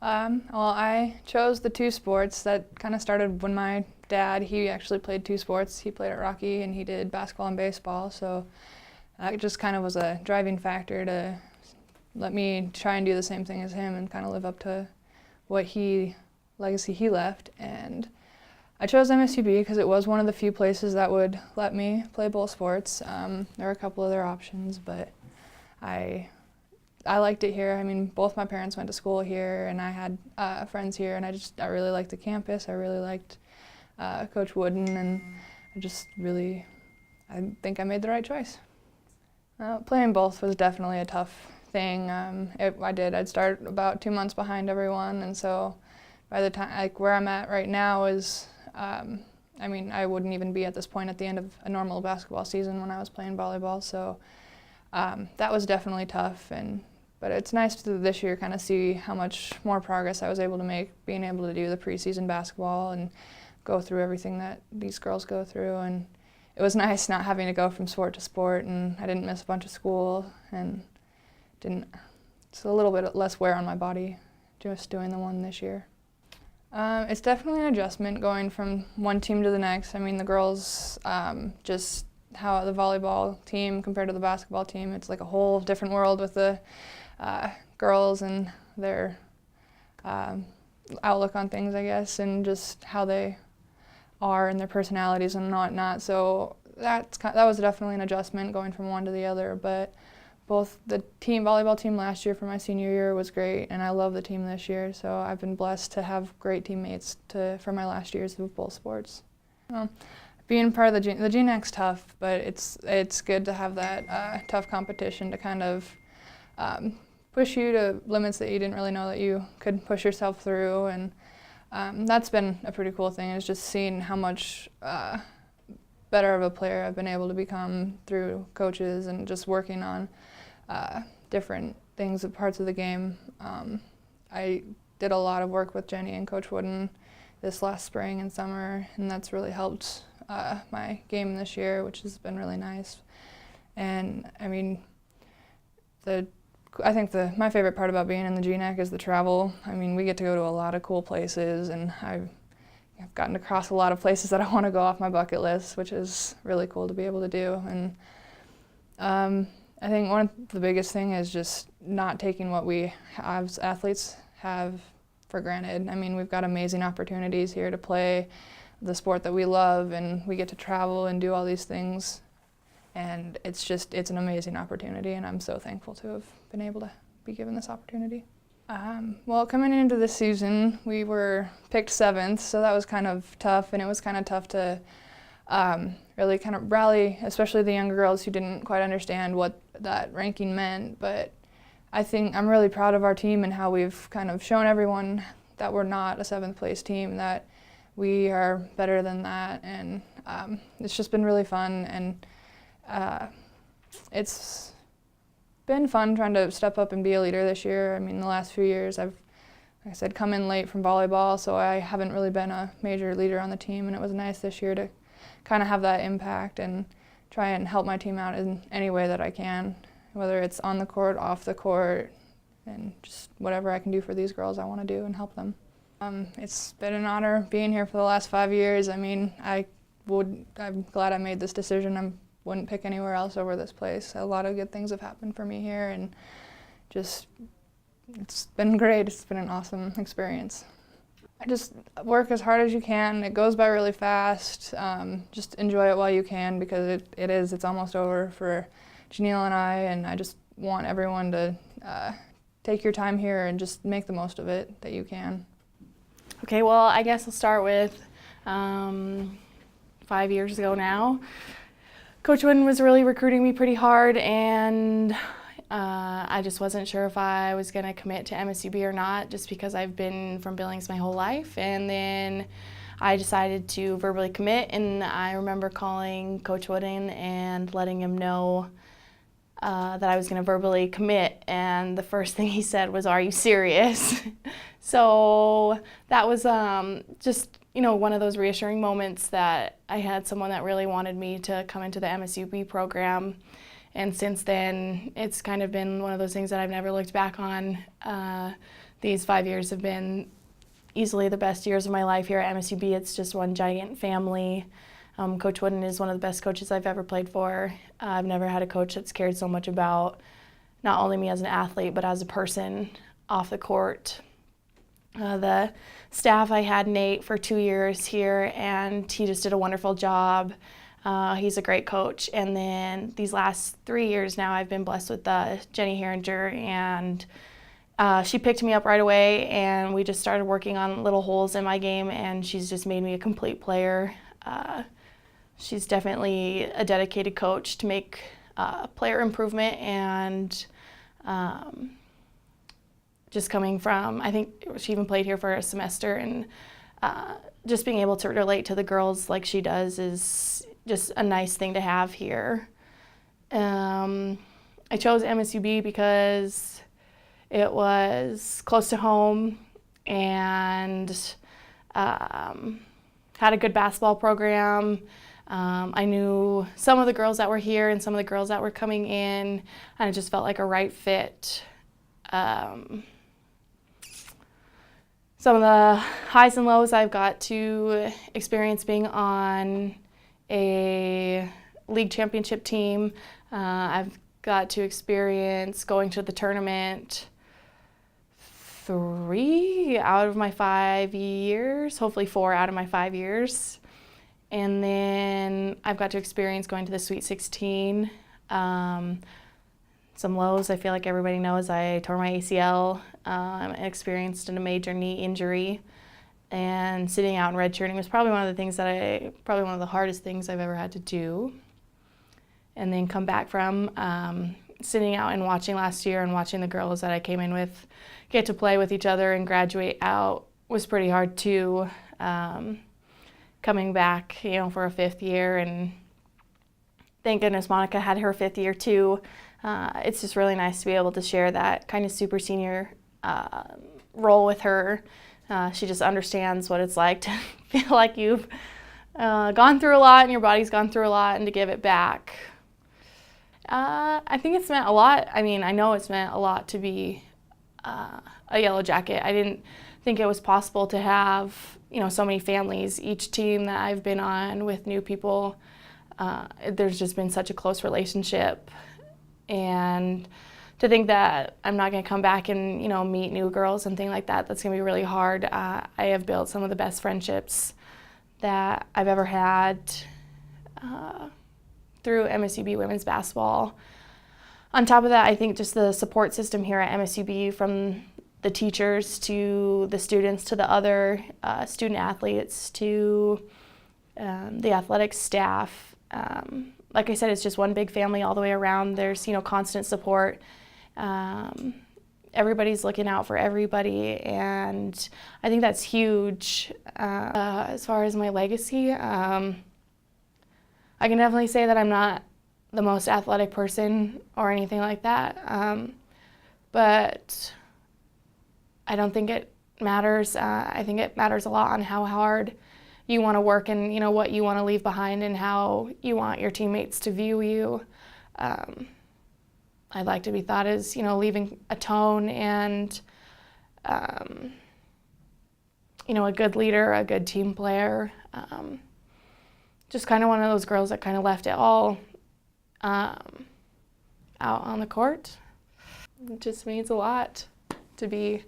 Well, I chose the two sports. That kind of started when my dad, he actually played two sports. He played at Rocky and he did basketball and baseball, so that just kind of was a driving factor to let me try and do the same thing as him and kind of live up to what legacy he left. And I chose MSUB because it was one of the few places that would let me play both sports. There were a couple other options, but I liked it here. I mean, both my parents went to school here, and I had friends here, and I really liked the campus. I really liked Coach Wooden, and I think I made the right choice. Playing both was definitely a tough thing. I'd start about 2 months behind everyone, and so by the time, like where I'm at right now is, I mean, I wouldn't even be at this point at the end of a normal basketball season when I was playing volleyball, so that was definitely tough. But it's nice to this year kind of see how much more progress I was able to make, being able to do the preseason basketball and go through everything that these girls go through. And it was nice not having to go from sport to sport, and I didn't miss a bunch of school, and it's a little bit less wear on my body just doing the one this year. It's definitely an adjustment going from one team to the next. I mean, the girls, just how the volleyball team compared to the basketball team, it's like a whole different world with the girls and their outlook on things, I guess, and just how they are and their personalities and whatnot. So that was definitely an adjustment going from one to the other. But both the volleyball team last year for my senior year was great, and I love the team this year. So I've been blessed to have great teammates for my last years of both sports. Being part of the GNAC's tough, but it's good to have that tough competition to kind of push you to limits that you didn't really know that you could push yourself through, and that's been a pretty cool thing, is just seeing how much better of a player I've been able to become through coaches and just working on different things, parts of the game. I did a lot of work with Jenny and Coach Wooden this last spring and summer, and that's really helped my game this year, which has been really nice. And I mean, I think my favorite part about being in the GNAC is the travel. I mean, we get to go to a lot of cool places, and I've gotten to cross a lot of places that I want to go off my bucket list, which is really cool to be able to do. And I think one of the biggest thing is just not taking what we as athletes have for granted. I mean, we've got amazing opportunities here to play the sport that we love, and we get to travel and do all these things. And it's an amazing opportunity, and I'm so thankful to have been able to be given this opportunity. Well, coming into this season, we were picked 7th, so that was kind of tough, and it was kind of tough to really kind of rally, especially the younger girls who didn't quite understand what that ranking meant. But I think I'm really proud of our team and how we've kind of shown everyone that we're not a 7th place team, that we are better than that, and it's just been really fun. And it's been fun trying to step up and be a leader this year. I mean, the last few years I've, like I said, come in late from volleyball, so I haven't really been a major leader on the team, and it was nice this year to kind of have that impact and try and help my team out in any way that I can, whether it's on the court, off the court, and just whatever I can do for these girls I want to do and help them. It's been an honor being here for the last 5 years. I mean, I'm glad I made this decision. I wouldn't pick anywhere else over this place. A lot of good things have happened for me here, and it's been great. It's been an awesome experience. I just work as hard as you can. It goes by really fast. Just enjoy it while you can, because it's almost over for Janiel and I just want everyone to take your time here and just make the most of it that you can. Okay, well, I guess I'll start with 5 years ago now. Coach Wooden was really recruiting me pretty hard, and I just wasn't sure if I was going to commit to MSUB or not, just because I've been from Billings my whole life. And then I decided to verbally commit, and I remember calling Coach Wooden and letting him know that I was going to verbally commit, and the first thing he said was, "Are you serious?" So that was just, one of those reassuring moments that I had someone that really wanted me to come into the MSUB program. And since then, it's kind of been one of those things that I've never looked back on. The these 5 years have been easily the best years of my life here at MSUB. It's just one giant family. Coach Wooden is one of the best coaches I've ever played for. I've never had a coach that's cared so much about not only me as an athlete, but as a person off the court. The staff, I had Nate for 2 years here, and he just did a wonderful job. He's a great coach. And then these last 3 years now, I've been blessed with Jenny Herringer, and she picked me up right away, and we just started working on little holes in my game, and she's just made me a complete player. She's definitely a dedicated coach to make player improvement, and just coming from, I think she even played here for a semester, and just being able to relate to the girls like she does is just a nice thing to have here. I chose MSUB because it was close to home and had a good basketball program. I knew some of the girls that were here and some of the girls that were coming in, and it just felt like a right fit. Some of the highs and lows I've got to experience being on a league championship team. I've got to experience going to the tournament 3 out of my 5 years, hopefully 4 out of my 5 years. And then I've got to experience going to the Sweet 16. Some lows, I feel like everybody knows I tore my ACL, experienced a major knee injury, and sitting out and redshirting was probably one of the hardest things I've ever had to do. And then come back from sitting out and watching last year and watching the girls that I came in with get to play with each other and graduate out was pretty hard too. Coming back, for a 5th year, and thank goodness Monica had her 5th year too. It's just really nice to be able to share that kind of super senior role with her. She just understands what it's like to feel like you've gone through a lot and your body's gone through a lot, and to give it back. I think it's meant a lot. I mean, I know it's meant a lot to be a Yellowjacket. I didn't think it was possible to have, so many families. Each team that I've been on with new people, there's just been such a close relationship. And to think that I'm not going to come back and, meet new girls and things like that, that's going to be really hard. I have built some of the best friendships that I've ever had through MSUB women's basketball. On top of that, I think just the support system here at MSUB, from the teachers to the students to the other student athletes to the athletics staff. Like I said, it's just one big family all the way around. There's, constant support. Everybody's looking out for everybody, and I think that's huge. As far as my legacy, I can definitely say that I'm not the most athletic person or anything like that, but I don't think it matters. I think it matters a lot on how hard you want to work, and what you want to leave behind, and how you want your teammates to view you. I'd like to be thought as leaving a tone and a good leader, a good team player. Just kind of one of those girls that kind of left it all out on the court. It just means a lot to be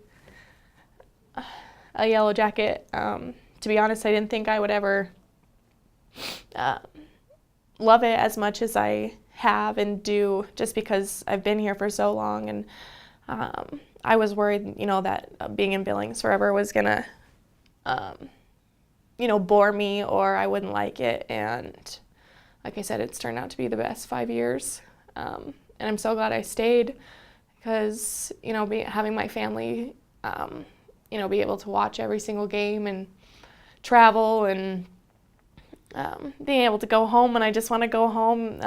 a Yellowjacket. To be honest, I didn't think I would ever love it as much as I have and do, just because I've been here for so long. And I was worried, that being in Billings forever was gonna, bore me, or I wouldn't like it. And like I said, it's turned out to be the best 5 years. And I'm so glad I stayed, because, having my family, be able to watch every single game and travel, and being able to go home when I just want to go home.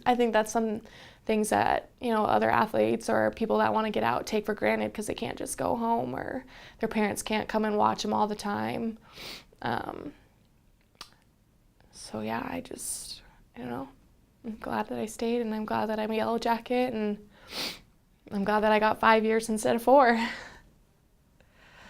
I think that's some things that, other athletes or people that want to get out take for granted, because they can't just go home, or their parents can't come and watch them all the time. So yeah, I'm glad that I stayed, and I'm glad that I'm a Yellowjacket, and I'm glad that I got 5 years instead of 4.